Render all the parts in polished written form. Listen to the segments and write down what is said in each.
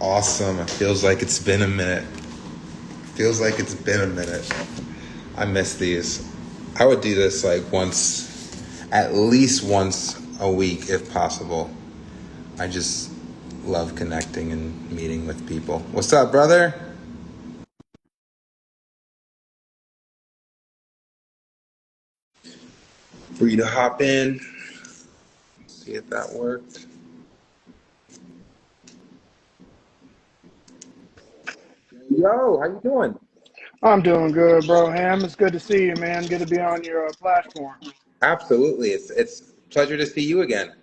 Awesome. It feels like it's been a minute. Feels like it's been a minute. I miss these. I would do this like at least once a week if possible. I just love connecting and meeting with people. What's up, brother? Free to hop in. See if that worked. Yo, how you doing? I'm doing good, bro. Ham, it's good to see you, man. Good to be on your platform. Absolutely. It's a pleasure to see you again.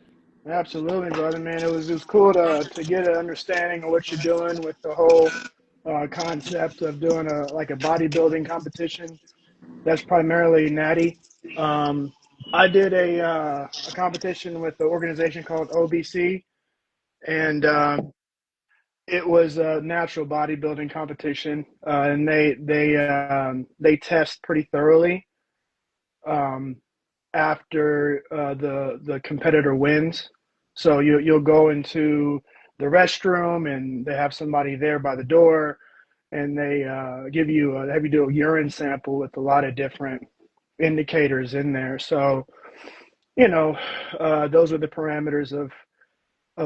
Absolutely, brother, man. It was cool to get an understanding of what you're doing with the whole concept of doing a bodybuilding competition. That's primarily Natty. Um, I did a competition with the organization called OBC, and it was a natural bodybuilding competition, and they test pretty thoroughly. Um, After the competitor wins. So you'll go into the restroom and they have somebody there by the door, and they have you do a urine sample with a lot of different indicators in there. So you know those are the parameters of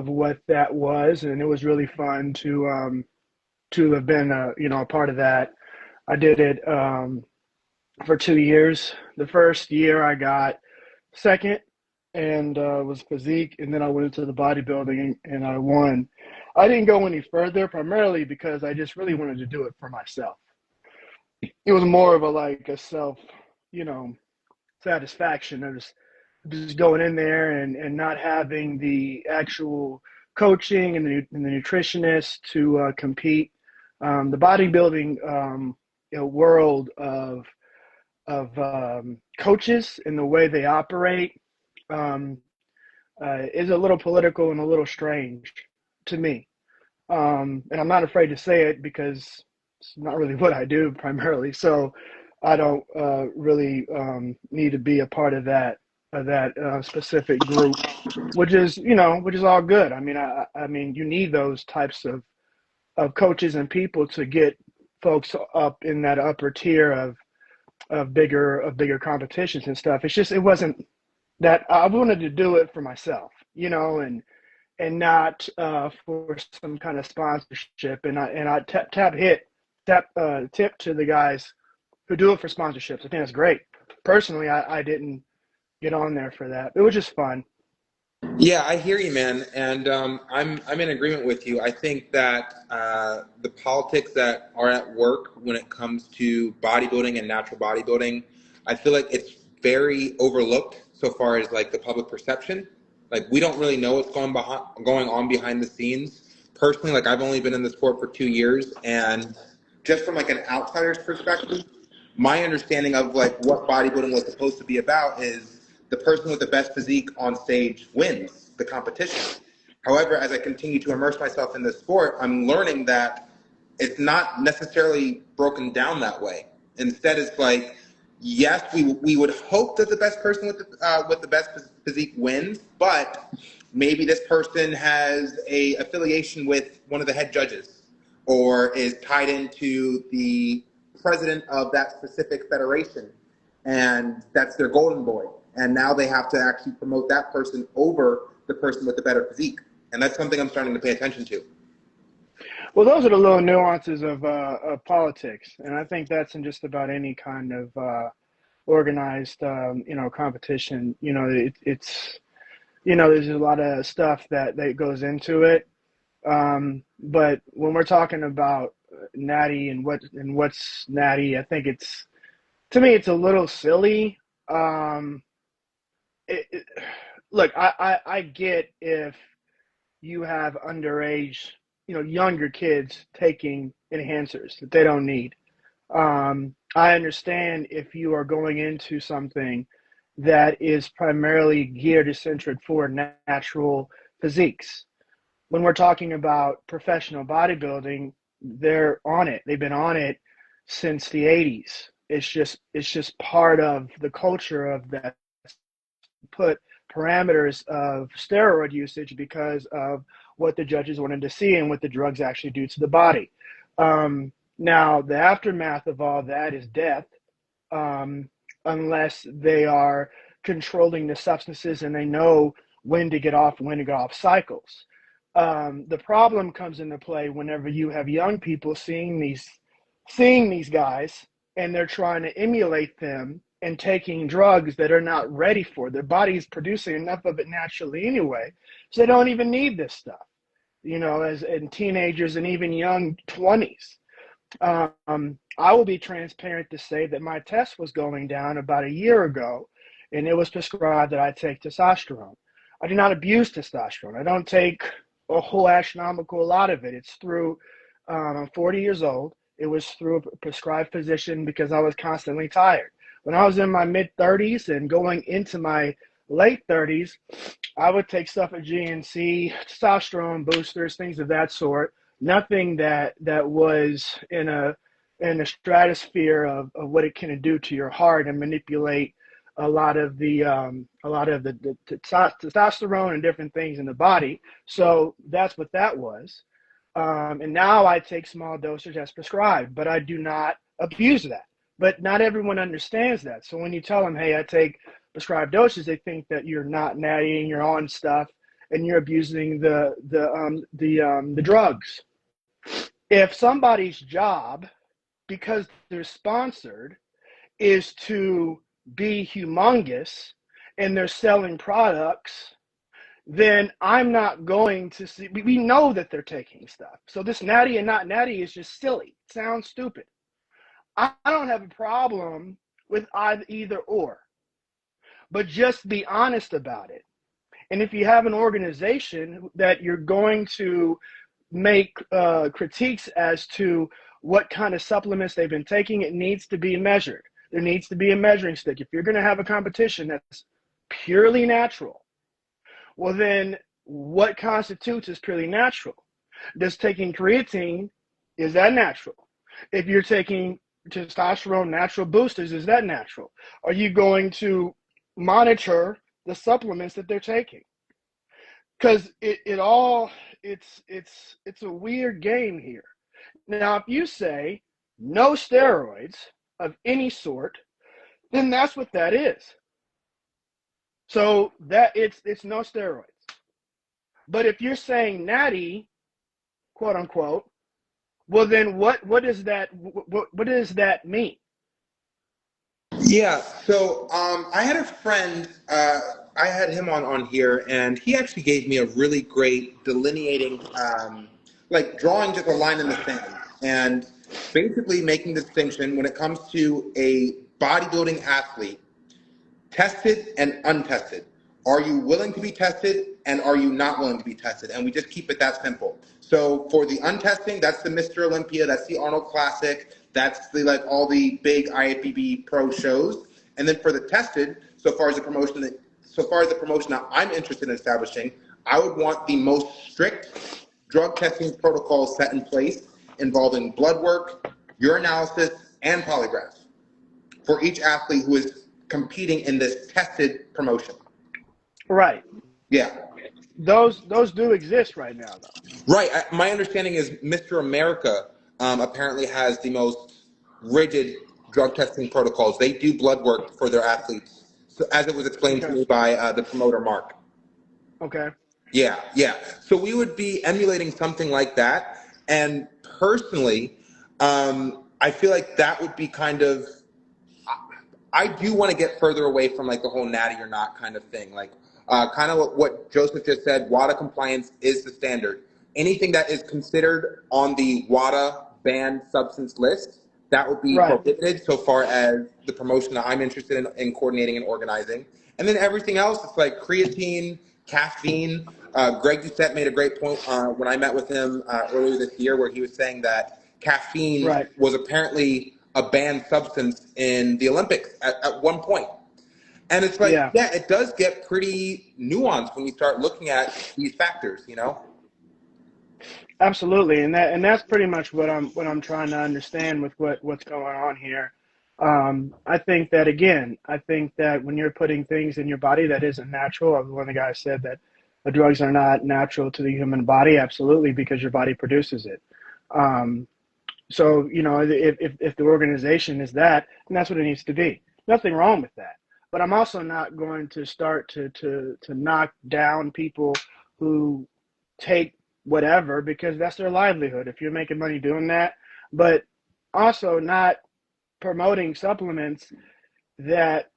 what that was, and it was really fun to have been a part of that. I did it for 2 years. The first year I got second and was physique, and then I went into the bodybuilding and I won. I didn't go any further primarily because I just really wanted to do it for myself. It was more of a self, you know, satisfaction of just going in there and not having the actual coaching and the nutritionist to compete. The bodybuilding world of coaches and the way they operate um, is a little political and a little strange to me. And I'm not afraid to say it because it's not really what I do primarily. So I don't really need to be a part of that specific group, which is all good. I mean, you need those types of coaches and people to get folks up in that upper tier of bigger competitions and stuff. It's just it wasn't that I wanted to do it for myself, and not for some kind of sponsorship. And I tip to the guys who do it for sponsorships. I think that's great. Personally, I didn't get on there for that. It was just fun. Yeah, I hear you, man, and I'm in agreement with you. I think that the politics that are at work when it comes to bodybuilding and natural bodybuilding, I feel like it's very overlooked so far as like the public perception. Like we don't really know what's going on behind the scenes. Personally, like I've only been in the sport for 2 years, and just from like an outsider's perspective, my understanding of like what bodybuilding was supposed to be about is the person with the best physique on stage wins the competition. However, as I continue to immerse myself in this sport, I'm learning that it's not necessarily broken down that way. Instead, it's like, yes, we would hope that the best person with the best physique wins, but maybe this person has a affiliation with one of the head judges, or is tied into the president of that specific federation, and that's their golden boy. And now they have to actually promote that person over the person with the better physique, and that's something I'm starting to pay attention to. Well, those are the little nuances of politics, and I think that's in just about any kind of organized, competition. It's there's a lot of stuff that goes into it. But when we're talking about Natty and what's Natty, I think it's to me it's a little silly. Um, it, it, Look, I get if you have underage, younger kids taking enhancers that they don't need. I understand if you are going into something that is primarily geared or centered for natural physiques. When we're talking about professional bodybuilding, they're on it. They've been on it since the 80s. It's just part of the culture of that put parameters of steroid usage because of what the judges wanted to see and what the drugs actually do to the body. Now, the aftermath of all that is death, um, unless they are controlling the substances and they know when to get off and when to go off cycles. The problem comes into play whenever you have young people seeing these guys and they're trying to emulate them and taking drugs that are not ready for. Their body's producing enough of it naturally anyway, so they don't even need this stuff. As in teenagers and even young 20s. I will be transparent to say that my test was going down about a year ago, and it was prescribed that I take testosterone. I do not abuse testosterone. I don't take a whole astronomical lot of it. It's through, I'm 40 years old. It was through a prescribed physician because I was constantly tired. When I was in my mid 30s and going into my late 30s, I would take stuff at GNC, testosterone boosters, things of that sort. Nothing that was in a stratosphere of what it can do to your heart and manipulate a lot of the testosterone and different things in the body. So that's what that was. And now I take small dosage as prescribed, but I do not abuse that. But not everyone understands that. So when you tell them, hey, I take prescribed doses, they think that you're not natty and you're on stuff and you're abusing the drugs. If somebody's job, because they're sponsored, is to be humongous and they're selling products, then I'm not going to see. We know that they're taking stuff. So this natty and not natty is just silly. It sounds stupid. I don't have a problem with either or, but just be honest about it. And if you have an organization that you're going to make critiques as to what kind of supplements they've been taking, it needs to be measured. There needs to be a measuring stick. If you're going to have a competition that's purely natural, well then what constitutes as purely natural? Does taking creatine, is that natural? If you're taking testosterone natural boosters, is that natural? Are you going to monitor the supplements that they're taking? Because it's a weird game here. Now, if you say no steroids of any sort, then that's what that is. So that it's no steroids. But if you're saying natty, quote unquote, well then what does that mean? Yeah, so I had a friend, I had him on here, and he actually gave me a really great delineating, like drawing just a line in the sand, and basically making the distinction when it comes to a bodybuilding athlete, tested and untested. Are you willing to be tested and are you not willing to be tested? And we just keep it that simple. So for the untesting, that's the Mr. Olympia, that's the Arnold Classic, that's the like all the big IFBB pro shows. And then for the tested, so far as the promotion that I'm interested in establishing, I would want the most strict drug testing protocols set in place involving blood work, urinalysis, and polygraphs for each athlete who is competing in this tested promotion. Right. Yeah. Those do exist right now, though. Right. My understanding is Mr. America apparently has the most rigid drug testing protocols. They do blood work for their athletes, so, as it was explained to Okay. me by the promoter, Mark. Okay. Yeah, yeah. So we would be emulating something like that. And personally, I feel like that would be kind of, I do want to get further away from like the whole natty or not kind of thing. Like kind of what Joseph just said, WADA compliance is the standard. Anything that is considered on the WADA banned substance list, that would be Right. prohibited so far as the promotion that I'm interested in coordinating and organizing. And then everything else, it's like creatine, caffeine. Greg Doucette made a great point when I met with him earlier this year where he was saying that caffeine Right. was apparently a banned substance in the Olympics at one point. And it's like, Yeah. yeah, it does get pretty nuanced when you start looking at these factors, you know? Absolutely, and that's pretty much what I'm trying to understand with what's going on here. I think that again, I think that when you're putting things in your body that isn't natural, one of the guys said that drugs are not natural to the human body, absolutely, because your body produces it. Um, so, if the organization is that, then that's what it needs to be. Nothing wrong with that. But I'm also not going to start to knock down people who take whatever because that's their livelihood. If you're making money doing that, but also not promoting supplements that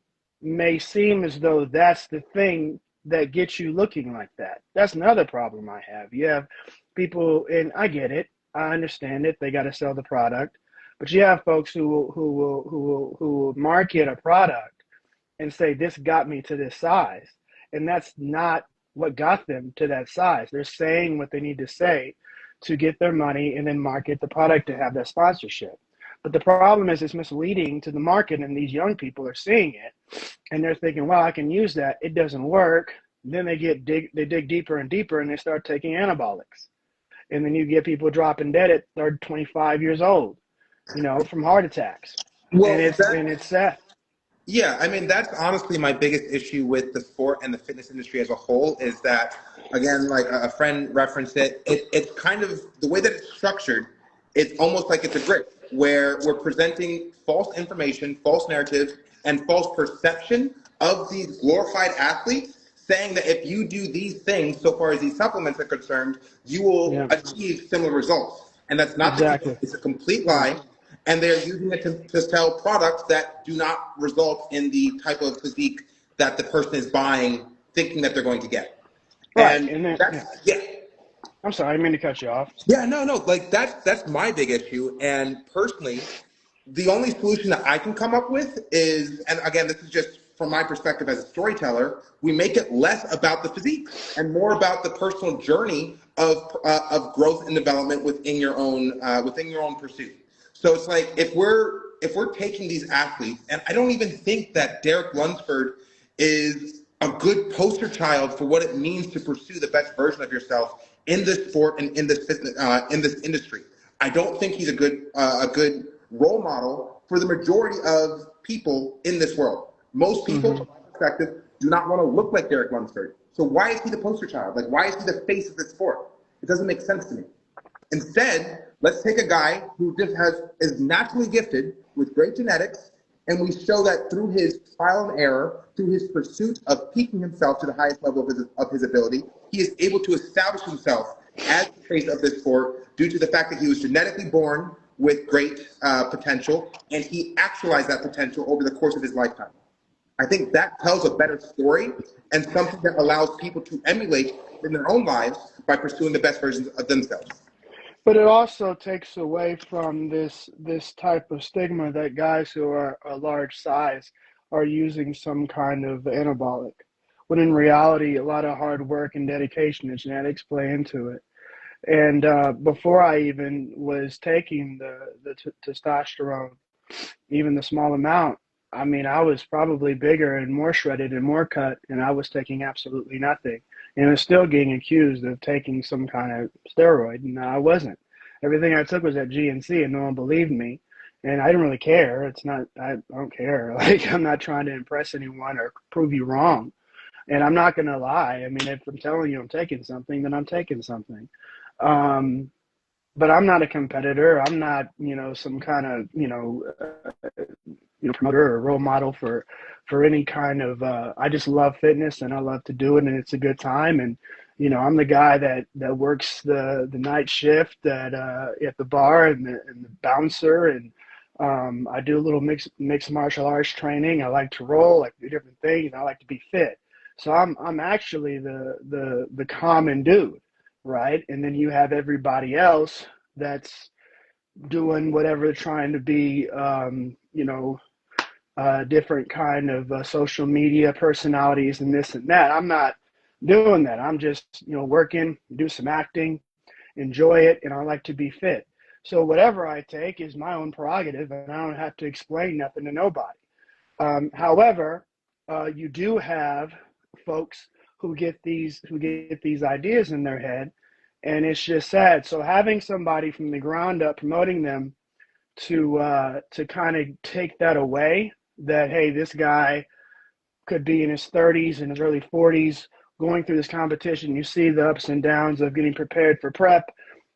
may seem as though that's the thing that gets you looking like that. That's another problem I have. You have people, and I get it, I understand it. They got to sell the product, but you have folks who will market a product and say this got me to this size, and that's not what got them to that size. They're saying what they need to say to get their money and then market the product to have that sponsorship. But the problem is it's misleading to the market, and these young people are seeing it, and they're thinking, "Well, I can use that." It doesn't work. Then they dig deeper and deeper, and they start taking anabolics, and then you get people dropping dead at 30, 25 years old, from heart attacks, and Well, it's sad. yeah, I mean, that's honestly my biggest issue with the sport and the fitness industry as a whole is that, again, like a friend referenced it's kind of the way that it's structured, it's almost like it's a grid where we're presenting false information, false narratives, and false perception of these glorified athletes, saying that if you do these things, so far as these supplements are concerned, you will Yeah, achieve similar results. And that's not the case. exactly. It's a complete Yeah. lie and they're using it to sell products that do not result in the type of physique that the person is buying thinking that they're going to get. Right. And And then, that's yeah. yeah. I'm sorry, I didn't mean to cut you off. Yeah, no, like that's my big issue. And personally, the only solution that I can come up with is, and again, this is just from my perspective as a storyteller, we make it less about the physique and more about the personal journey of growth and development within your own pursuit. So it's like if we're taking these athletes, and I don't even think that Derek Lunsford is a good poster child for what it means to pursue the best version of yourself in this sport and in this industry. I don't think he's a good role model for the majority of people in this world. Most people, Hmm. from my perspective, do not want to look like Derek Lunsford. So why is he the poster child? Like, why is he the face of this sport? It doesn't make sense to me. Instead, let's take a guy who just is naturally gifted with great genetics, and we show that through his trial and error, through his pursuit of peaking himself to the highest level of his ability, he is able to establish himself as the face of this sport due to the fact that he was genetically born with great potential, and he actualized that potential over the course of his lifetime. I think that tells a better story and something that allows people to emulate in their own lives by pursuing the best versions of themselves. But it also takes away from this type of stigma that guys who are a large size are using some kind of anabolic, when in reality, a lot of hard work and dedication and genetics play into it. And before I even was taking the testosterone, even the small amount, I mean, I was probably bigger and more shredded and more cut, and I was taking absolutely nothing. And I was still getting accused of taking some kind of steroid, and I wasn't. Everything I took was at GNC, and no one believed me. And I didn't really care. I don't care. Like, I'm not trying to impress anyone or prove you wrong. And I'm not going to lie. I mean, if I'm telling you I'm taking something, then I'm taking something. Um, but I'm not a competitor. I'm not, some kind of, promoter or role model for any kind of. I just love fitness and I love to do it, and it's a good time. And I'm the guy that works the night shift at the bar and the bouncer, and I do a little mixed martial arts training. I like to roll, I like to do different things. I like to be fit. So I'm actually the common dude, right? And then you have everybody else that's doing whatever they're trying to be, different kind of social media personalities and this and that. I'm not doing that. I'm just, working, do some acting, enjoy it, and I like to be fit. So whatever I take is my own prerogative, and I don't have to explain nothing to nobody. However, you do have folks who get these ideas in their head, and it's just sad. So having somebody from the ground up promoting them to kind of take that away, that hey, this guy could be in his 30s and his early 40s going through this competition, you see the ups and downs of getting prepared for prep,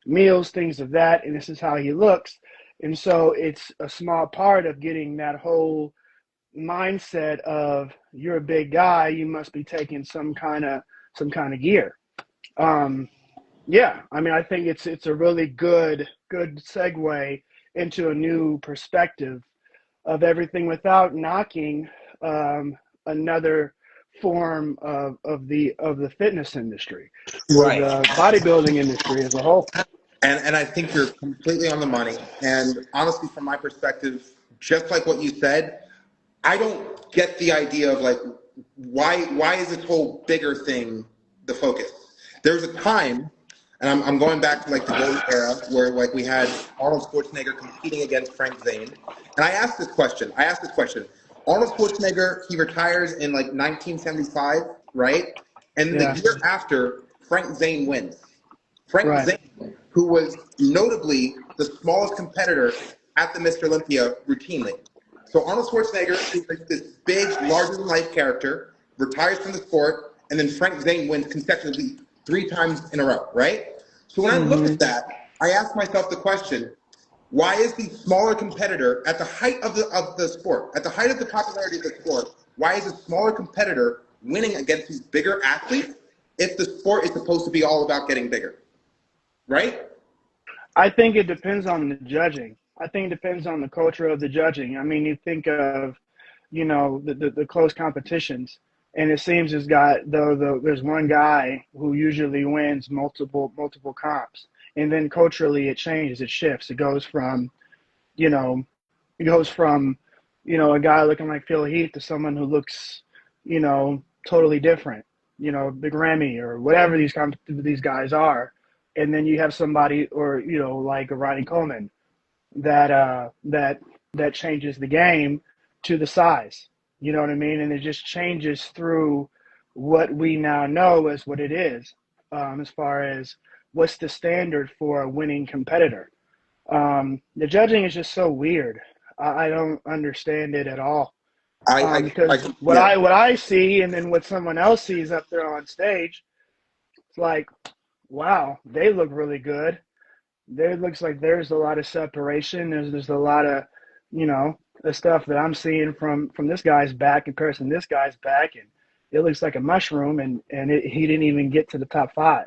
meals, things of that, and this is how he looks. And so it's a small part of getting that whole mindset of you're a big guy, you must be taking some kind of gear. Um, yeah, I mean, I think it's a really good segue into a new perspective of everything without knocking another form of the fitness industry or Right. the bodybuilding industry as a whole. And I think you're completely on the money. And honestly, from my perspective, just like what you said, I don't get the idea of like why is this whole bigger thing the focus? There was a time, and I'm going back to like the golden era where like we had Arnold Schwarzenegger competing against Frank Zane, and I asked this question. Arnold Schwarzenegger, he retires in like 1975, right? And the Yeah, year after, Frank Zane wins. Frank right. Zane, who was notably the smallest competitor at the Mr. Olympia routinely. So Arnold Schwarzenegger is like this big, larger-than-life character, retires from the sport, and then Frank Zane wins consecutively 3 times in a row, right? So when I look Hmm. at that, I ask myself the question, why is the smaller competitor at the height of the sport, at the height of the popularity of the sport, why is a smaller competitor winning against these bigger athletes if the sport is supposed to be all about getting bigger? Right? I think it depends on the judging. I think it depends on the culture of the judging. I mean, you think of, the close competitions, and it seems there's one guy who usually wins multiple comps, and then culturally it changes, it shifts. You know, it goes from, a guy looking like Phil Heath to someone who looks, totally different. Big Ramy or whatever these guys are, and then you have somebody or like a Ronnie Coleman that changes the game to the size. You know what I mean? And it just changes through what we now know as what it is, as far as what's the standard for a winning competitor. The judging is just so weird. I don't understand it at all. Because what Yeah. I see and then what someone else sees up there on stage, it's like, wow, they look really good. There looks like there's a lot of separation. There's a lot of, the stuff that I'm seeing from this guy's back in comparison to this guy's back, and it looks like a mushroom, and he didn't even get to the top five.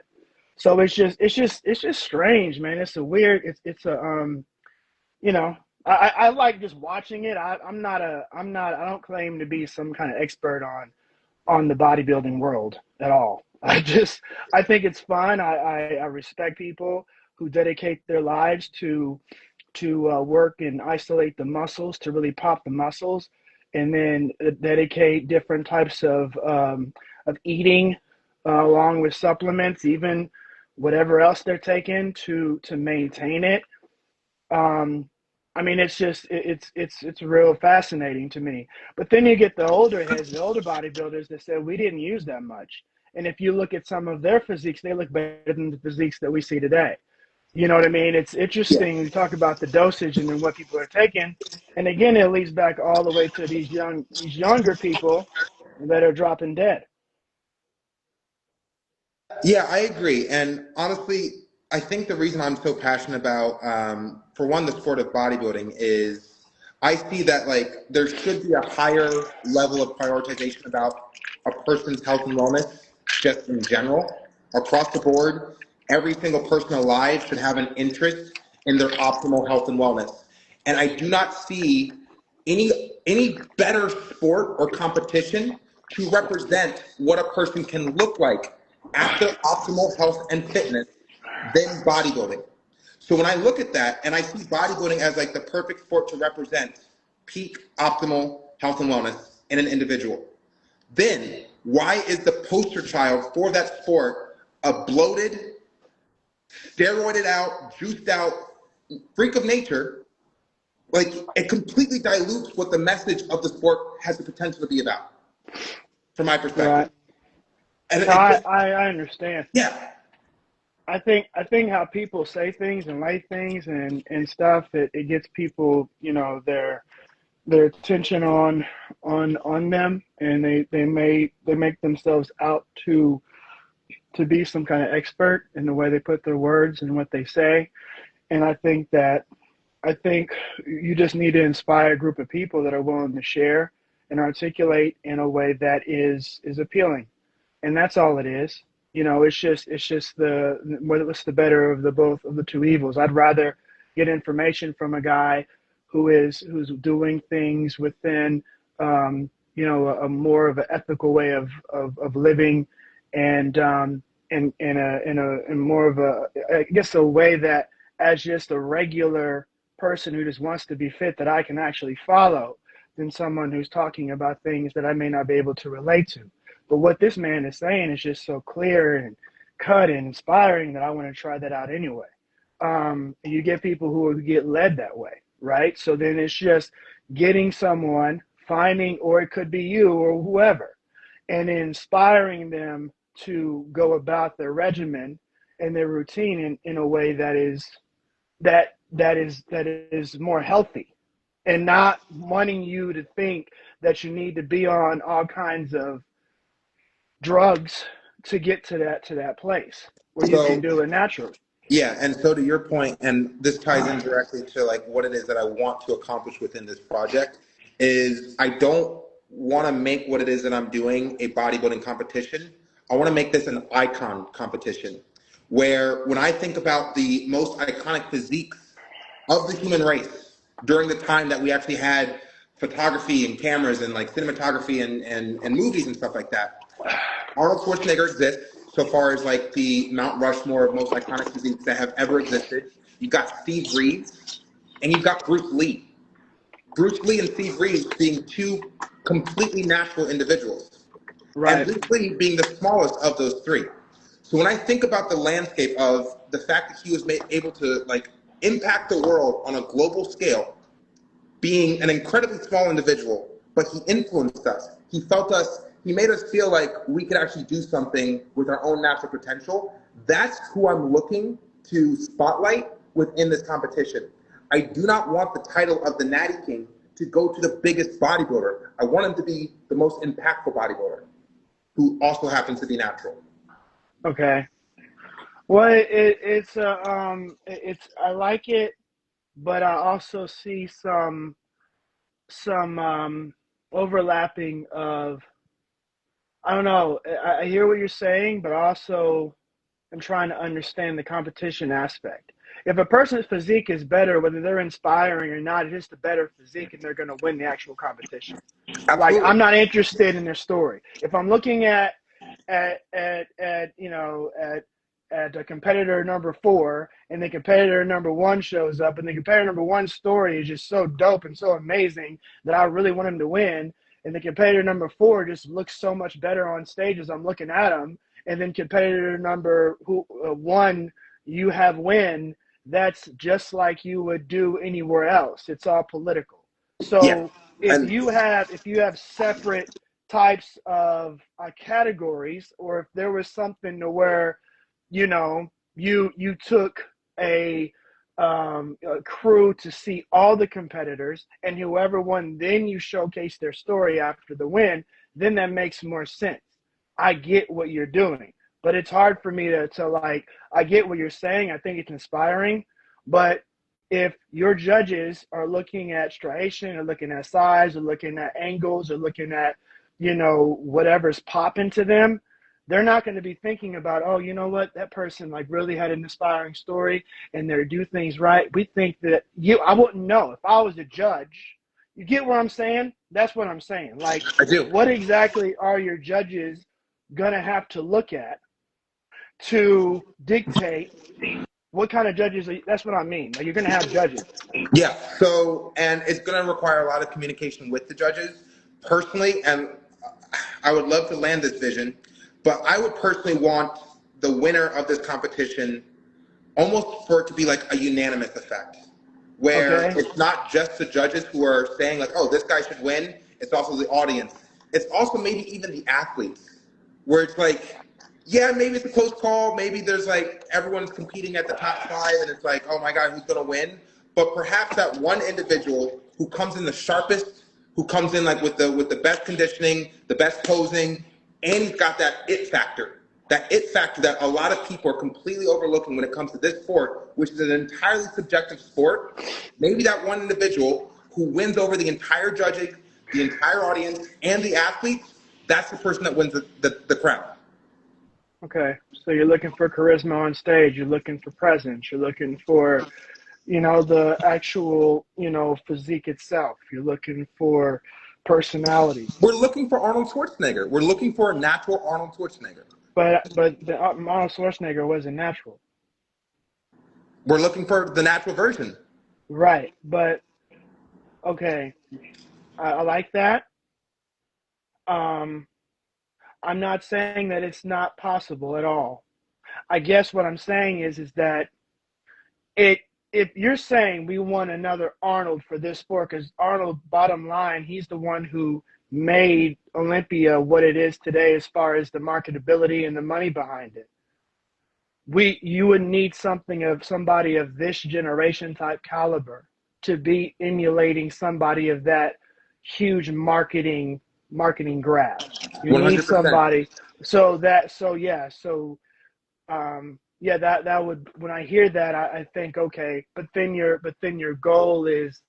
So it's just strange, man. It's a weird. It's a you know, I like just watching it. I don't claim to be some kind of expert on the bodybuilding world at all. I think it's fun. I respect people who dedicate their lives to work and isolate the muscles to really pop the muscles, and then dedicate different types of eating along with supplements, even whatever else they're taking to maintain it. Um, I mean, it's real fascinating to me. But then you get the older heads, the older bodybuilders that said we didn't use that much. And if you look at some of their physiques, they look better than the physiques that we see today. You know what I mean? It's Yeah. interesting. We talk about the dosage and then what people are taking, and again, it leads back all the way to these younger people that are dropping dead. Yeah, I agree. And honestly, I think the reason I'm so passionate about, for one, the sport of bodybuilding is I see that like there should be a higher level of prioritization about a person's health and wellness, just in general, across the board. Every single person alive should have an interest in their optimal health and wellness. And I do not see any better sport or competition to represent what a person can look like at their optimal health and fitness than bodybuilding. So when I look at that and I see bodybuilding as like the perfect sport to represent peak optimal health and wellness in an individual, then why is the poster child for that sport a bloated, steroided out, juiced out freak of nature? Like it completely dilutes what the message of the sport has the potential to be about, from my perspective. Right? And No, it just, I understand. yeah, I think how people say things and write things and stuff, it gets people, their attention on them, and they make themselves out to be some kind of expert in the way they put their words and what they say. And I think you just need to inspire a group of people that are willing to share and articulate in a way that is appealing, and that's all it is. It's just what's the better of the both of the two evils. I'd rather get information from a guy who's doing things within a more of an ethical way of living, and in more of a, I guess, a way that, as just a regular person who just wants to be fit, that I can actually follow, than someone who's talking about things that I may not be able to relate to. But what this man is saying is just so clear and cut and inspiring that I want to try that out anyway. You get people who get led that way, right? So then it's just getting someone, finding, or it could be you or whoever, and inspiring them to go about their regimen and their routine in a way that is more healthy, and not wanting you to think that you need to be on all kinds of drugs to get to that place where you can So do it naturally. yeah, and so to your point, and this ties in directly to like what it is that I want to accomplish within this project, is I don't want to make what it is that I'm doing a bodybuilding competition. I want to make this an icon competition, where when I think about the most iconic physiques of the human race during the time that we actually had photography and cameras and like cinematography and movies and stuff like that, Arnold Schwarzenegger exists so far as like the Mount Rushmore of most iconic physiques that have ever existed. You've got Steve Reeves and you've got Bruce Lee. Bruce Lee and Steve Reeves being two completely natural individuals, and Right. Bruce Lee being the smallest of those three. So when I think about the landscape of the fact that he was able to like impact the world on a global scale, being an incredibly small individual, but he influenced us. He felt us, he made us feel like we could actually do something with our own natural potential. That's who I'm looking to spotlight within this competition. I do not want the title of the Natty King to go to the biggest bodybuilder. I want him to be the most impactful bodybuilder who also happens to be natural. Okay. Well, it's I like it, but I also see some overlapping of, I don't know. I hear what you're saying, but also I'm trying to understand the competition aspect. If a person's physique is better, whether they're inspiring or not, it's just a better physique and they're going to win the actual competition. Like, Absolutely. I'm not interested in their story. If I'm looking at a competitor number 4, and the competitor number 1 shows up, and the competitor number 1's story is just so dope and so amazing that I really want him to win, and the competitor number 4 just looks so much better on stage as I'm looking at him, and then competitor number 1, you have win, that's just like you would do anywhere else. It's all political. Yeah. So if And you have separate types of categories, or if there was something to where you took a crew to see all the competitors, and whoever won, then you showcase their story after the win, then that makes more sense. I get what you're doing, but it's hard for me to like, I get what you're saying. I think it's inspiring, but if your judges are looking at striation, or looking at size, or looking at angles, or looking at, whatever's popping to them, they're not going to be thinking about, oh, you know what, that person like really had an inspiring story and they do things right. We think that I wouldn't know if I was a judge. You get what I'm saying? That's what I'm saying. Like, I do. what exactly are your judges going to have to look at to dictate what kind of judges? That's what I mean. Like, you're going to have judges. Yeah. So, and it's going to require a lot of communication with the judges personally. And I would love to land this vision, but I would personally want the winner of this competition almost for it to be like a unanimous effect, where Okay. it's not just the judges who are saying like, oh, this guy should win. It's also the audience. It's also maybe even the athletes, where it's like, yeah, maybe it's a close call. Maybe there's like everyone's competing at the top 5, and it's like, oh my God, who's gonna win? But perhaps that one individual who comes in the sharpest, who comes in like with the best conditioning, the best posing, and he's got that it factor. that it factor that a lot of people are completely overlooking when it comes to this sport, which is an entirely subjective sport. Maybe that one individual who wins over the entire judging, the entire audience, and the athletes, that's the person that wins the crown. Okay, so you're looking for charisma on stage. You're looking for presence. You're looking for, the actual, physique itself. You're looking for personality. We're looking for Arnold Schwarzenegger. We're looking for a natural Arnold Schwarzenegger. But the Arnold Schwarzenegger wasn't natural. We're looking for the natural version. Right, but okay, I like that. Um, I'm not saying that it's not possible at all. I guess what I'm saying is that it if you're saying we want another Arnold for this sport, because Arnold, bottom line, he's the one who made Olympia what it is today as far as the marketability and the money behind it. You would need somebody of this generation type caliber to be emulating somebody of that huge marketing grab. You need 100%. somebody yeah, that would, when I hear that, I think, okay, but then your goal is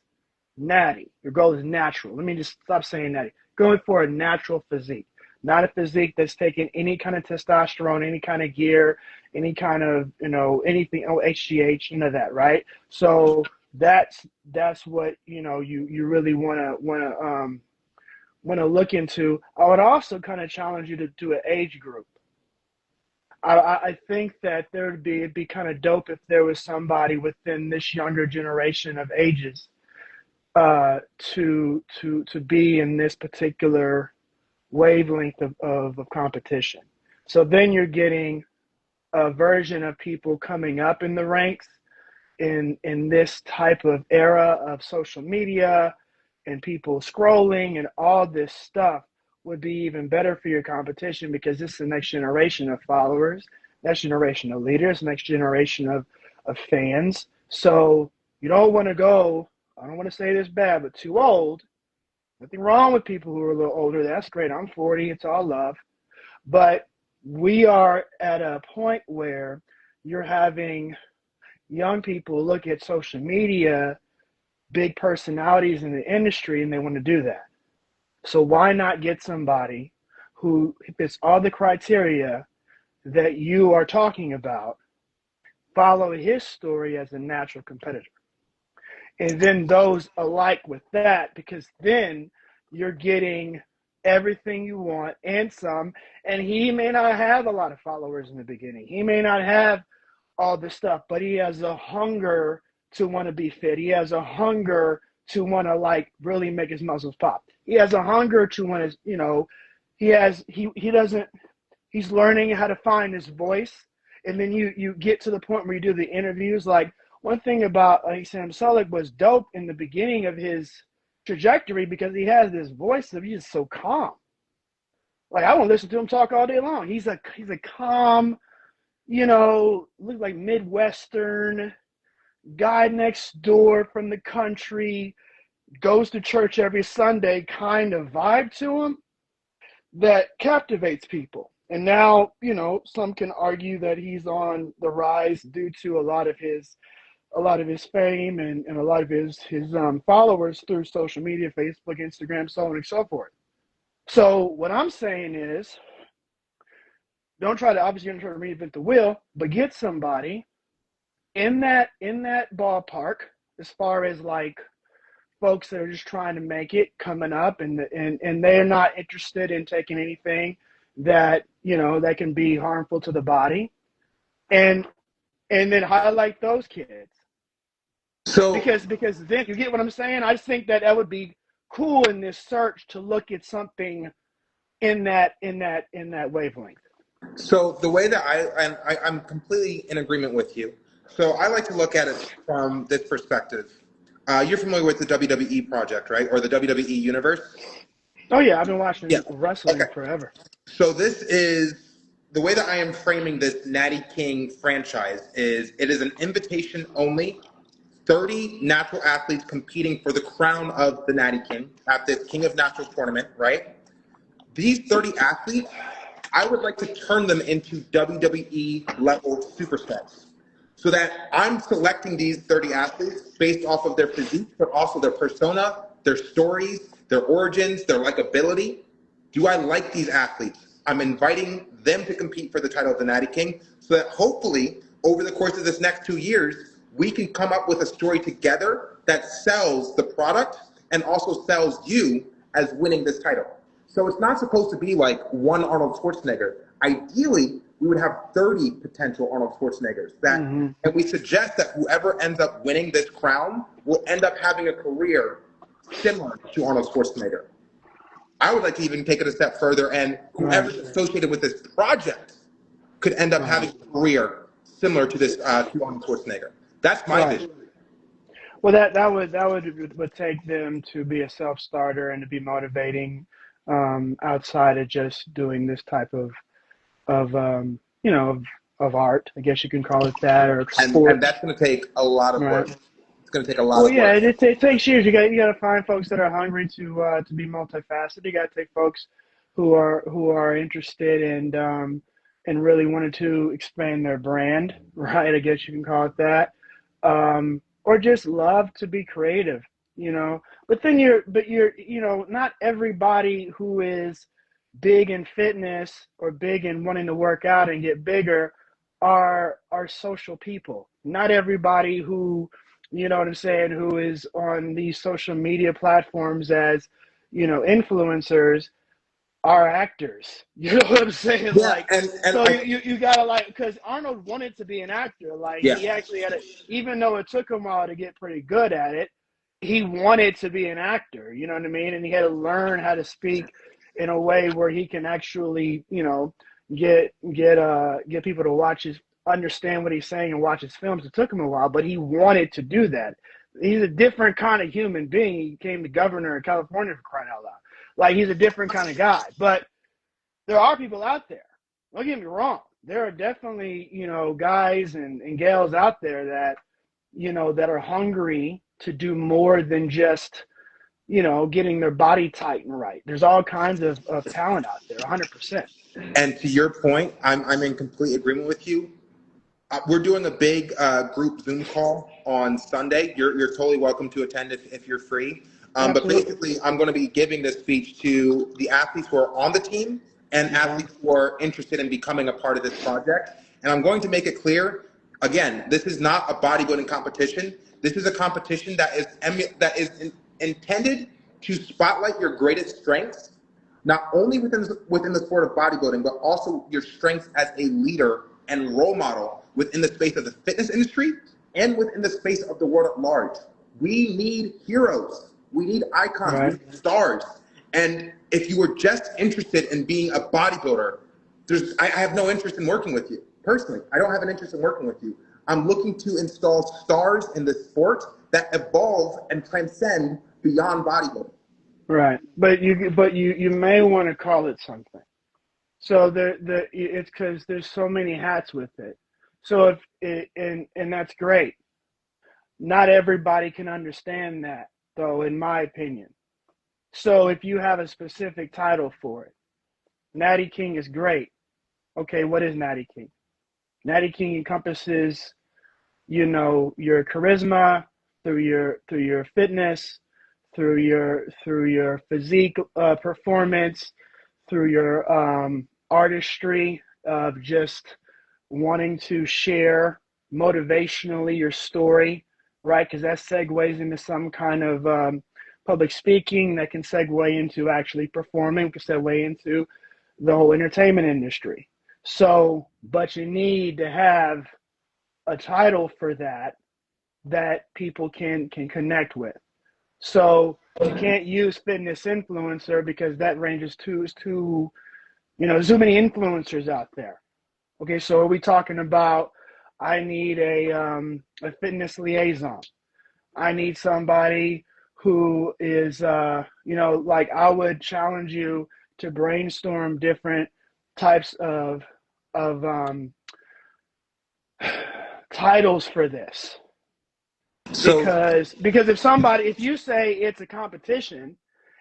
natty. Your goal is natural. Let me just stop saying natty. Going for a natural physique, not a physique that's taking any kind of testosterone, any kind of gear, any kind of, anything, HGH, that, right? So that's what, you really want to look into. I would also kind of challenge you to do an age group. I think that it'd be kind of dope if there was somebody within this younger generation of ages to be in this particular wavelength of competition. So then you're getting a version of people coming up in the ranks in this type of era of social media and people scrolling and all this stuff would be even better for your competition, because this is the next generation of followers, next generation of leaders, next generation of fans. So you don't want to go, I don't want to say this bad, but too old. Nothing wrong with people who are a little older. That's great. I'm 40. It's all love. But we are at a point where you're having young people look at social media, big personalities in the industry, and they want to do that. So why not get somebody who fits all the criteria that you are talking about, follow his story as a natural competitor? And then those alike with that, because then you're getting everything you want and some. And he may not have a lot of followers in the beginning. He may not have all this stuff, but he has a hunger to want to be fit. He has a hunger to want to really make his muscles pop. He has a hunger to want to, he's learning how to find his voice. And then you get to the point where you do the interviews. Like, one thing about Sam Sulek was dope in the beginning of his trajectory, because he has this voice of, he's just so calm. Like, I want to listen to him talk all day long. He's a calm, looks like Midwestern guy next door from the country, goes to church every Sunday kind of vibe to him that captivates people. And now, some can argue that he's on the rise due to a lot of his fame and a lot of his followers through social media, Facebook, Instagram, so on and so forth. So what I'm saying is, don't try to reinvent the wheel, but get somebody in that ballpark, as far as folks that are just trying to make it coming up, and they're not interested in taking anything that that can be harmful to the body, and then highlight those kids. So, Because then, you get what I'm saying? I think that would be cool in this search to look at something in that wavelength. so the way that I'm completely in agreement with you. So I like to look at it from this perspective. You're familiar with the WWE project, right? Or the WWE universe? Oh yeah, I've been Yeah. watching Okay. wrestling forever. So this is the way that I am framing this Natty King franchise is it is an invitation only, 30 natural athletes competing for the crown of the Natty King at this King of Natural tournament, right? These 30 athletes I would like to turn them into WWE level superstars. So that I'm selecting these 30 athletes based off of their physique, but also their persona, their stories, their origins, their likability. Do I like these athletes? I'm inviting them to compete for the title of the Natty King so that hopefully over the course of this next 2 years, we can come up with a story together that sells the product and also sells you as winning this title. So it's not supposed to be like one Arnold Schwarzenegger. Ideally, we would have 30 potential Arnold Schwarzeneggers. And we suggest that whoever ends up winning this crown will end up having a career similar to Arnold Schwarzenegger. I would like to even take it a step further, and whoever's associated with this project could end up having a career similar to this to Arnold Schwarzenegger. That's my vision. Well, that would take them to be a self-starter and to be motivating outside of just doing this type of of art, I guess you can call it that, or sport. And that's going to take a lot of work. It's going to take a lot Well, of yeah, work. it takes years. You got to find folks that are hungry to be multifaceted. You got to take folks who are interested and really wanted to expand their brand, right? I guess you can call it that, or just love to be creative, But then not everybody who is big in fitness or big in wanting to work out and get bigger are social people. Not everybody who, you know what I'm saying, who is on these social media platforms as, influencers are actors. You know what I'm saying? Yeah, Like, so you gotta, like, because Arnold wanted to be an actor. Like, yeah. he actually had even though it took him a while to get pretty good at it, he wanted to be an actor. You know what I mean? And he had to learn how to speak in a way where he can actually, get people to understand what he's saying and watch his films. It took him a while, but he wanted to do that. He's a different kind of human being. He became the governor of California, for crying out loud. Like, he's a different kind of guy. But there are people out there. Don't get me wrong. There are definitely, guys and gals out there that, that are hungry to do more than just, getting their body tight and right. There's all kinds of talent out there, 100%. And to your point, I'm in complete agreement with you. We're doing a big group Zoom call on Sunday. You're totally welcome to attend if you're free. But basically, I'm going to be giving this speech to the athletes who are on the team and athletes who are interested in becoming a part of this project. And I'm going to make it clear, again, this is not a bodybuilding competition. This is a competition that is intended to spotlight your greatest strengths, not only within the sport of bodybuilding, but also your strengths as a leader and role model within the space of the fitness industry and within the space of the world at large. We need heroes. We need icons. We need stars. And if you were just interested in being a bodybuilder, I have no interest in working with you. Personally, I don't have an interest in working with you. I'm looking to install stars in the sport that evolve and transcend beyond bodybuilding. Right, but you may want to call it something. So it's because there's so many hats with it. So and that's great. Not everybody can understand that, though, in my opinion. So if you have a specific title for it, Natty King is great. Okay, what is Natty King? Natty King encompasses, your charisma through your fitness, through your physique performance, through your artistry of just wanting to share motivationally your story, right? Because that segues into some kind of public speaking that can segue into actually performing, can segue into the whole entertainment industry. So, but you need to have a title for that people can connect with. So you can't use fitness influencer because that range is too, there's too many influencers out there. Okay, so are we talking about, I need a fitness liaison. I need somebody who is, like, I would challenge you to brainstorm different types of titles for this. Because if you say it's a competition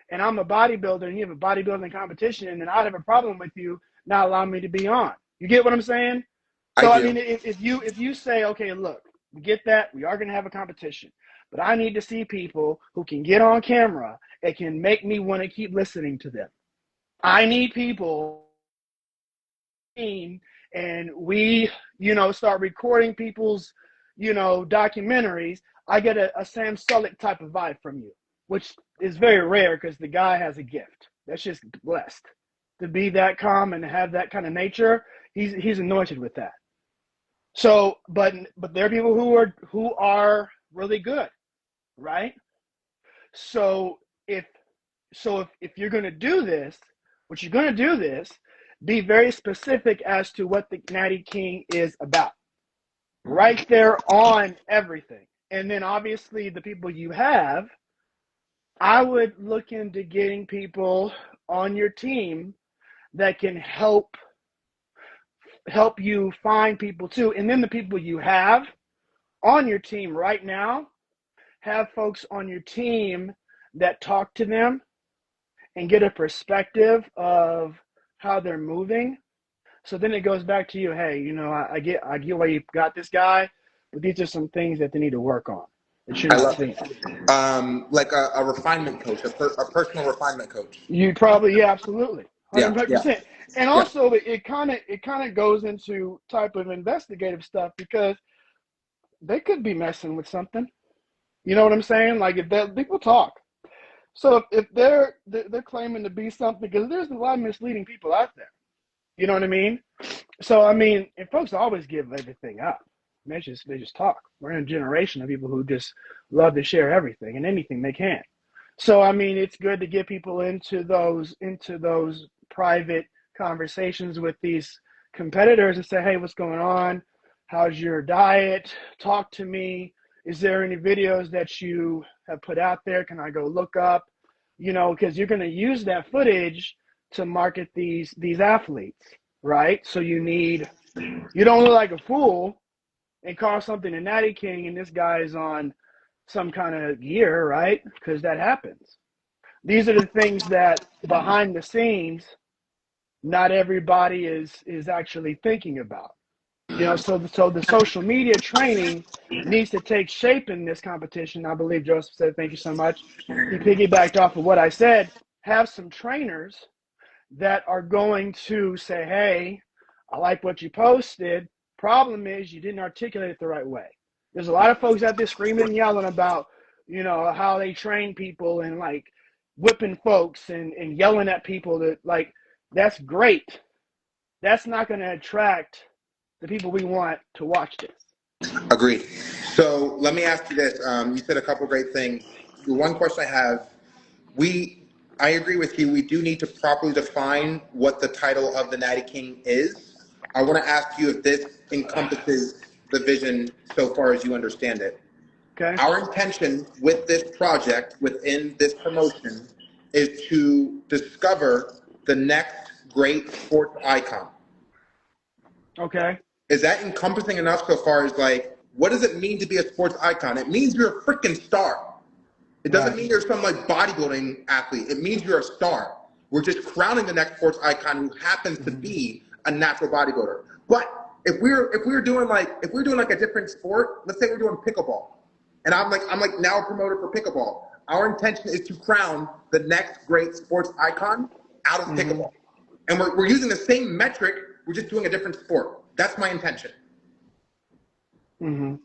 and I'm a bodybuilder and you have a bodybuilding competition, and I'd have a problem with you not allow me to be on. You get what I'm saying? I So I do. mean, if you say, okay, look, we get that, we are going to have a competition, but I need to see people who can get on camera and can make me want to keep listening to them. I need people, and we, start recording people's, documentaries. I get a Sam Sulek type of vibe from you, which is very rare because the guy has a gift. That's just blessed to be that calm and have that kind of nature. He's anointed with that. So, but there are people who are really good, right? So if if you're going to do this, what you're going to do this, be very specific as to what the Natty King is about. Right there on everything. And then obviously the people you have, I would look into getting people on your team that can help you find people too. And then the people you have on your team right now, have folks on your team that talk to them and get a perspective of how they're moving. So then it goes back to you. Hey, I get why you got this guy, but these are some things that they need to work on that you're I not love seeing. like a refinement coach, a personal refinement coach. You probably, yeah, absolutely, Yeah, yeah, 100%. And yeah. also, it kind of goes into type of investigative stuff because they could be messing with something. You know what I'm saying? Like if people talk. So if they're claiming to be something, because there's a lot of misleading people out there. You know what I mean? So I mean, and folks always give everything up. They just talk. We're in a generation of people who just love to share everything and anything they can. So I mean, it's good to get people into those private conversations with these competitors and say, hey, what's going on? How's your diet? Talk to me. Is there any videos that you have put out there? Can I go look up? Because you're going to use that footage to market these athletes, right? So you don't look like a fool and call something a Natty King and this guy is on some kind of gear, right? Because that happens. These are the things that behind the scenes, not everybody is actually thinking about. So the social media training needs to take shape in this competition. I believe Joseph said, thank you so much. He piggybacked off of what I said. Have some trainers that are going to say, hey, I like what you posted. Problem is you didn't articulate it the right way. There's a lot of folks out there screaming and yelling about, how they train people and like whipping folks and yelling at people that like, that's great. That's not going to attract the people we want to watch this. Agreed. So let me ask you this. You said a couple great things. The one question I have, we, I agree with you. We do need to properly define what the title of the Natty King is. I want to ask you if this encompasses the vision so far as you understand it. Okay. Our intention with this project, within this promotion, is to discover the next great sports icon. Okay. Is that encompassing enough so far as like, what does it mean to be a sports icon? It means you're a freaking star. It doesn't Right. mean you're some like bodybuilding athlete. It means you're a star. We're just crowning the next sports icon who happens to Mm-hmm. be a natural bodybuilder. But if we're doing like a different sport, let's say we're doing pickleball, and I'm like now a promoter for pickleball. Our intention is to crown the next great sports icon out of Mm-hmm. pickleball, and we're using the same metric. We're just doing a different sport. That's my intention. Mm-hmm.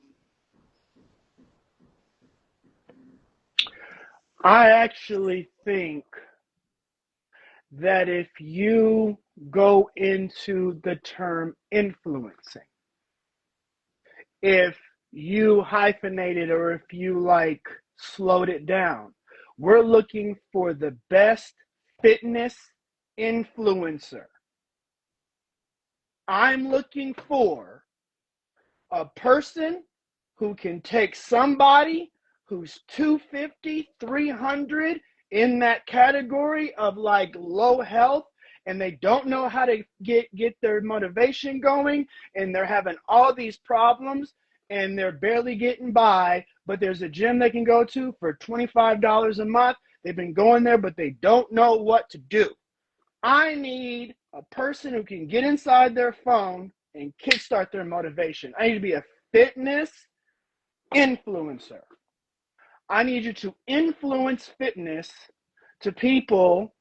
I actually think that if you go into the term influencing, if you hyphenate it or if you like slowed it down, we're looking for the best fitness influencer. I'm looking for a person who can take somebody who's 250, 300 in that category of like low health and they don't know how to get their motivation going and they're having all these problems and they're barely getting by, but there's a gym they can go to for $25 a month. They've been going there, but they don't know what to do. I need a person who can get inside their phone and kickstart their motivation. I need to be a fitness influencer. I need you to influence fitness to people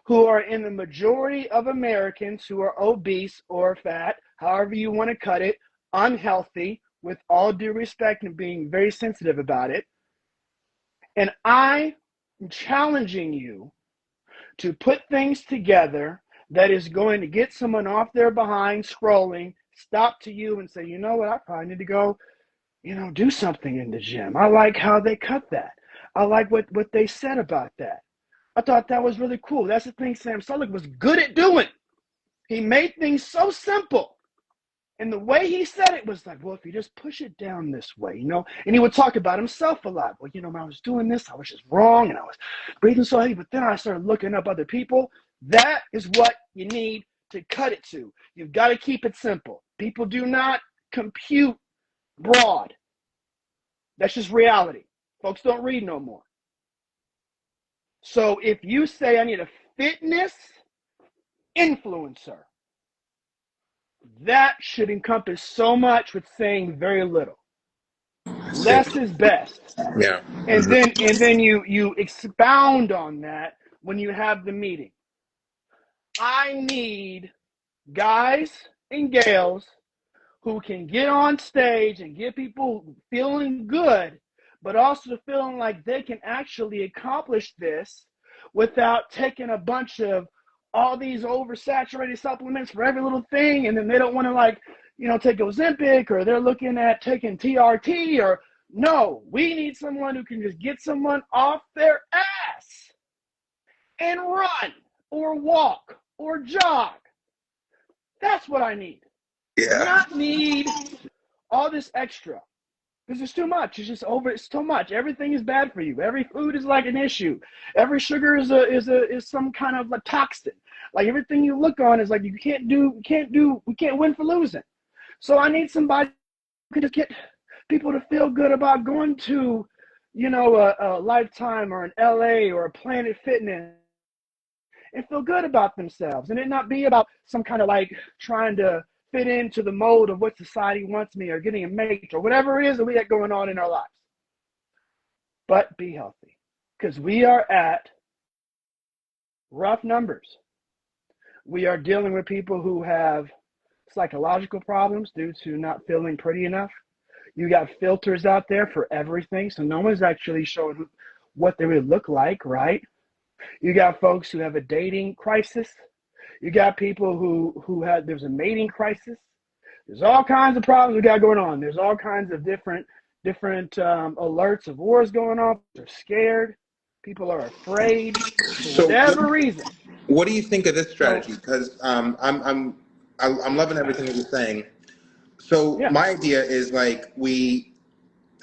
who are in the majority of Americans who are obese or fat, however you want to cut it, unhealthy, with all due respect and being very sensitive about it. And I am challenging you to put things together that is going to get someone off their behind scrolling, stop to you and say, you know what, I probably need to go, do something in the gym. I like how they cut that. I like what they said about that. I thought that was really cool. That's the thing Sam Sulek was good at doing. He made things so simple. And the way he said it was like, well, if you just push it down this way, and he would talk about himself a lot. Well, when I was doing this, I was just wrong and I was breathing so heavy. But then I started looking up other people. That is what you need to cut it to. You've got to keep it simple. People do not compute broad. That's just reality. Folks don't read no more. So if you say I need a fitness influencer, that should encompass so much with saying very little. Less is best. Yeah. And then you expound on that when you have the meeting. I need guys and gals who can get on stage and get people feeling good, but also feeling like they can actually accomplish this without taking a bunch of all these oversaturated supplements for every little thing, and then they don't want to take Ozempic, or they're looking at taking TRT, or no, we need someone who can just get someone off their ass and run or walk or jog. That's what I need. Yeah. Not need all this extra, because it's too much. It's too much. Everything is bad for you. Every food is like an issue. Every sugar is some kind of a toxin. Like everything you look on is like we can't win for losing. So I need somebody who can just get people to feel good about going to, a Lifetime or an LA or a Planet Fitness and feel good about themselves, and it not be about some kind of trying to fit into the mold of what society wants me, or getting a mate, or whatever it is that we got going on in our lives. But be healthy, because we are at rough numbers. We are dealing with people who have psychological problems due to not feeling pretty enough. You got filters out there for everything, so no one's actually showing what they would look like, right? You got folks who have a dating crisis. You got people there's a mating crisis. There's all kinds of problems we got going on. There's all kinds of different alerts of wars going on. They're scared. People are afraid for So, whatever reason. what do you think of this So, strategy? Because I'm loving everything that you're saying. So, yeah, my idea is we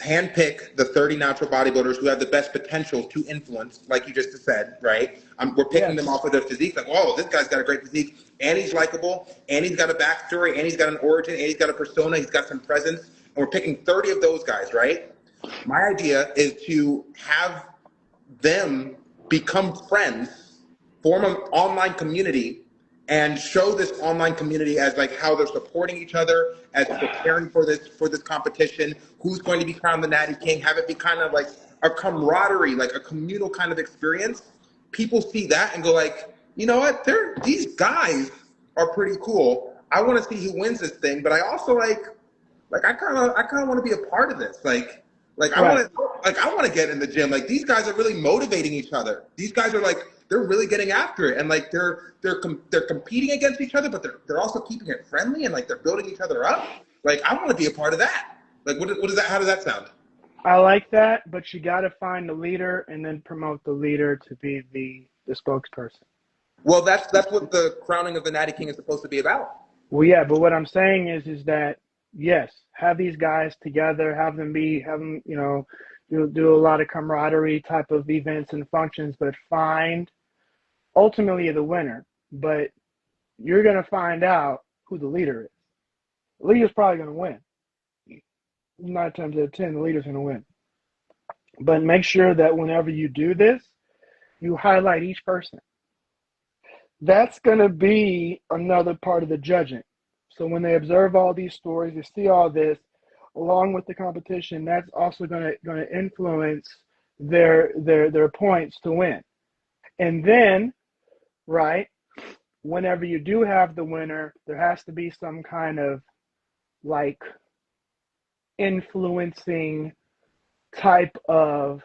handpick the 30 natural bodybuilders who have the best potential to influence, like you just said, right? We're picking yes, them off of their physique, like, whoa, this guy's got a great physique, and he's likable, and he's got a backstory, and he's got an origin, and he's got a persona, he's got some presence, and we're picking 30 of those guys, right? My idea is to have them become friends, form an online community, and show this online community as how they're supporting each other, as preparing for this competition, who's going to be crowned the Natty King, have it be kind of like a camaraderie, like a communal kind of experience. People see that and go you know what, these guys are pretty cool. I want to see who wins this thing, but I also I kind of want to be a part of this. right. I want to get in the gym. These guys are really motivating each other. These guys are they're really getting after it, and they're competing against each other, but they're also keeping it friendly, and they're building each other up. I want to be a part of that. What is that? How does that sound? I like that, but you got to find the leader and then promote the leader to be the spokesperson. Well, that's what the crowning of the Natty King is supposed to be about. Well, yeah, but what I'm saying is that yes, have these guys together, have them, do a lot of camaraderie type of events and functions, but find ultimately the winner. But you're gonna find out who the leader is. The leader's probably gonna win. 9 times out of 10, the leader's gonna win. But make sure that whenever you do this, you highlight each person. That's going to be another part of the judging. So when they observe all these stories, they see all this along with the competition. That's also going to influence their points to win. And then, right, whenever you do have the winner, there has to be some kind of like influencing type of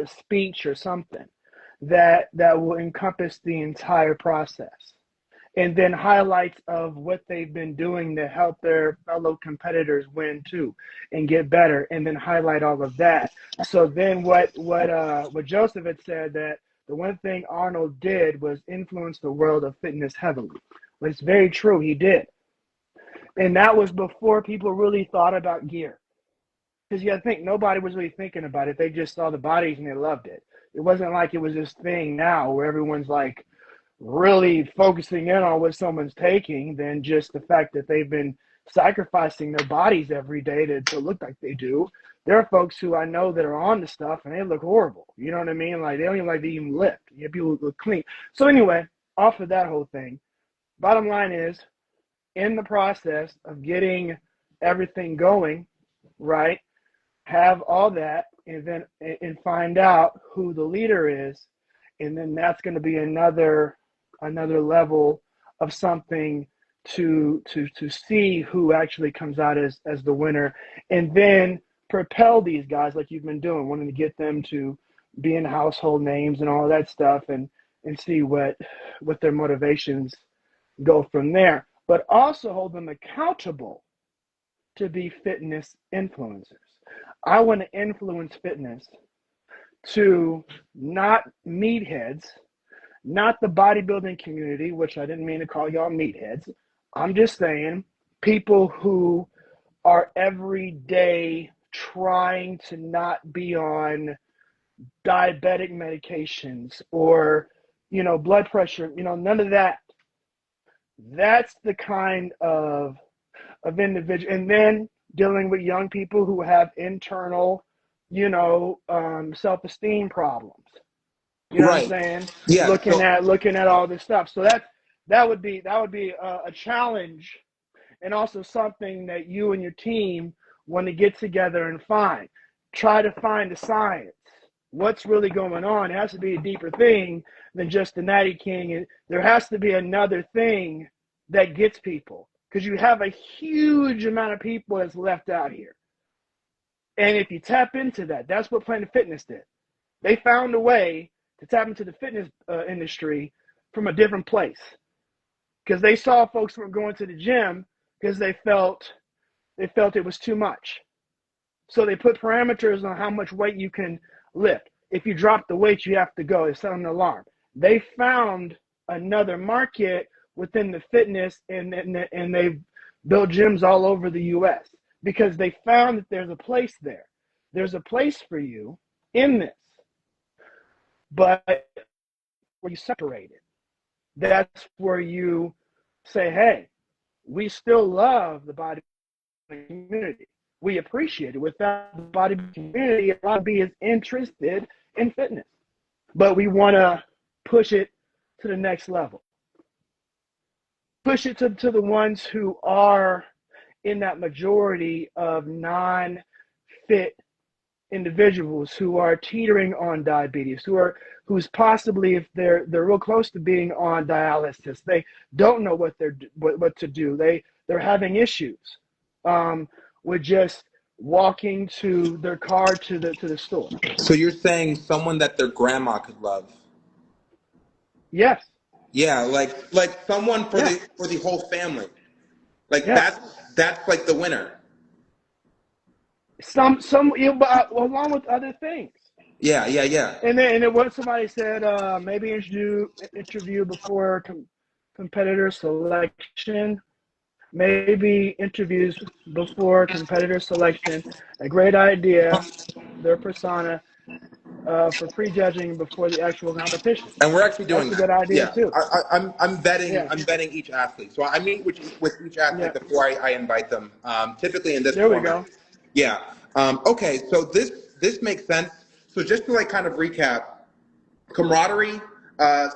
speech or something that will encompass the entire process, and then highlights of what they've been doing to help their fellow competitors win too and get better, and then highlight all of that. So then what Joseph had said, that the one thing Arnold did was influence the world of fitness heavily. But it's very true, he did. And that was before people really thought about gear. Because you got to think, nobody was really thinking about it. They just saw the bodies and they loved it. It wasn't like it was this thing now where everyone's like really focusing in on what someone's taking than just the fact that they've been sacrificing their bodies every day to look like they do. There are folks who I know that are on the stuff and they look horrible. You know what I mean? Like they don't even like to even lift. You have people who look clean. So anyway, off of that whole thing, bottom line is, in the process of getting everything going, right, have all that, and then and find out who the leader is, and then that's going to be another level of something to see who actually comes out as the winner, and then propel these guys like you've been doing, wanting to get them to be in household names and all that stuff, and see what their motivations go from there, but also hold them accountable to be fitness influencers. I want to influence fitness to not meatheads, not the bodybuilding community, which I didn't mean to call y'all meatheads. I'm just saying people who are every day trying to not be on diabetic medications or, blood pressure, none of that. That's the kind of individual. And then dealing with young people who have internal, self-esteem problems. You know what I'm Right. saying? Yeah. Looking at all this stuff. So that would be a challenge, and also something that you and your team want to get together and find. Try to find the science. What's really going on? It has to be a deeper thing than just the Natty King. There has to be another thing that gets people, because you have a huge amount of people that's left out here. And if you tap into that, that's what Planet Fitness did. They found a way to tap into the fitness industry from a different place, because they saw folks were going to the gym because they felt it was too much. So they put parameters on how much weight you can lift. If you drop the weight, you have to go. They set an alarm. They found another market within the fitness, and they've built gyms all over the U.S. because they found that there's a place there. There's a place for you in this, but where you separate it. That's where you say, hey, we still love the bodybuilding community. We appreciate it. Without the bodybuilding community, it might be as interested in fitness. But we want to push it to the next level. Push it to the ones who are in that majority of non-fit individuals who are teetering on diabetes, who's possibly, if they're real close to being on dialysis, they don't know what to do. They're having issues with just walking to their car to the store. So you're saying someone that their grandma could love? Yes. Yeah, like someone for Yeah. the whole family. Like Yes. that's like the winner. Some along with other things. Yeah, yeah, yeah. And then what somebody said, maybe interview before competitor selection. Maybe interviews before competitor selection. A great idea. Their persona for prejudging before the actual competition. And we're actually doing That's a good that. idea Yeah, too. I'm vetting Yeah. each athlete. So I meet with each athlete Yeah. before I invite them. Typically in this There we format. go. Yeah. Okay. So this makes sense. So just to like kind of recap, camaraderie,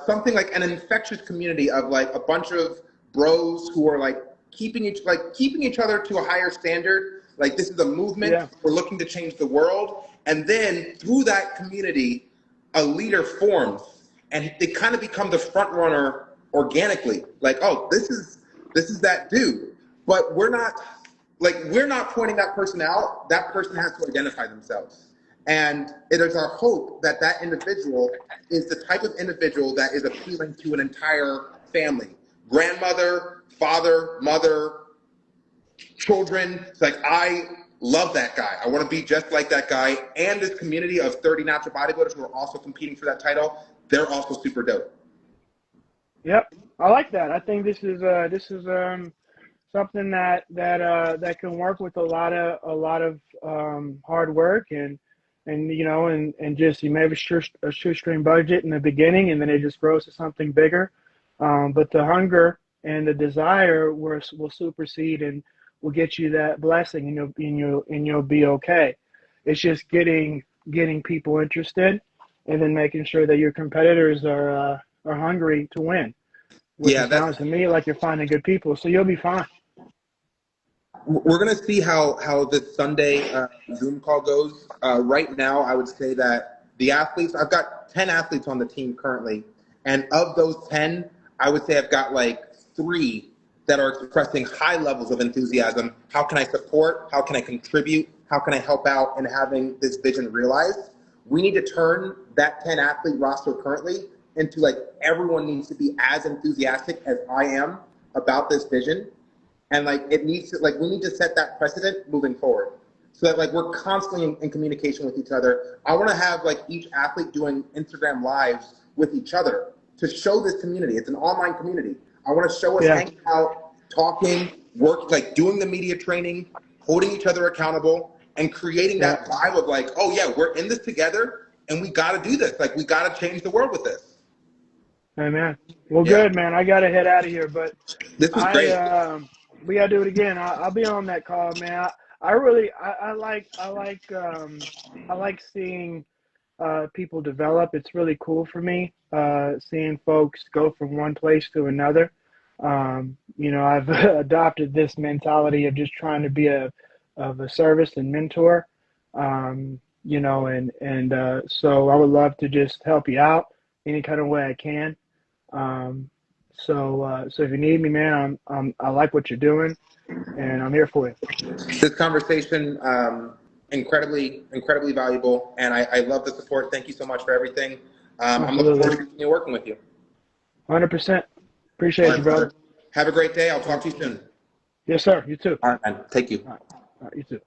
something like an infectious community of like a bunch of bros who are like keeping each other to a higher standard. Like this is a movement. Yeah. We're looking to change the world, and then through that community, a leader forms, and they kind of become the front runner organically. Like, oh, this is that dude, but we're not pointing that person out. That person has to identify themselves. And it is our hope that that individual is the type of individual that is appealing to an entire family, grandmother, father, mother, children. It's like, I love that guy. I want to be just like that guy. And this community of 30 natural bodybuilders who are also competing for that title, they're also super dope. Yep. I like that. I think this is something that can work with a lot of hard work and you know and just you may have a shoestring budget in the beginning and then it just grows to something bigger, but the hunger and the desire will supersede and will get you that blessing and you'll be okay. It's just getting people interested and then making sure that your competitors are hungry to win, which Yeah, it sounds to me like you're finding good people, so you'll be fine. we're going to see how this Sunday Zoom call goes. Right now, I would say that the athletes, I've got 10 athletes on the team currently. And of those 10, I would say I've got like 3 that are expressing high levels of enthusiasm. How can I support? How can I contribute? How can I help out in having this vision realized? We need to turn that 10 athlete roster currently into like everyone needs to be as enthusiastic as I am about this vision. And like it needs to like we need to set that precedent moving forward so that like we're constantly in communication with each other. I want to have like each athlete doing Instagram lives with each other to show this community. It's an online community. I want to show us Yeah. hanging out, talking, work, like doing the media training, holding each other accountable, and creating Yeah. that vibe of like, oh yeah, we're in this together and we got to do this. Like we got to change the world with this. Amen. Well, Yeah, good, man. I got to head out of here, but this was great. we got to do it again. I'll be on that call, man. I like seeing people develop. It's really cool for me seeing folks go from one place to another. I've adopted this mentality of just trying to be of a service and mentor. So I would love to just help you out any kind of way I can. So if you need me, man, I like what you're doing, and I'm here for you. This conversation, incredibly valuable, and I love the support. Thank you so much for everything. I'm looking forward Absolutely, to continue working with you. 100%. All Appreciate right, you, brother. brother. Have a great day. I'll talk to you soon. Yes, sir. You too. All right, man. Thank you. All right, you too.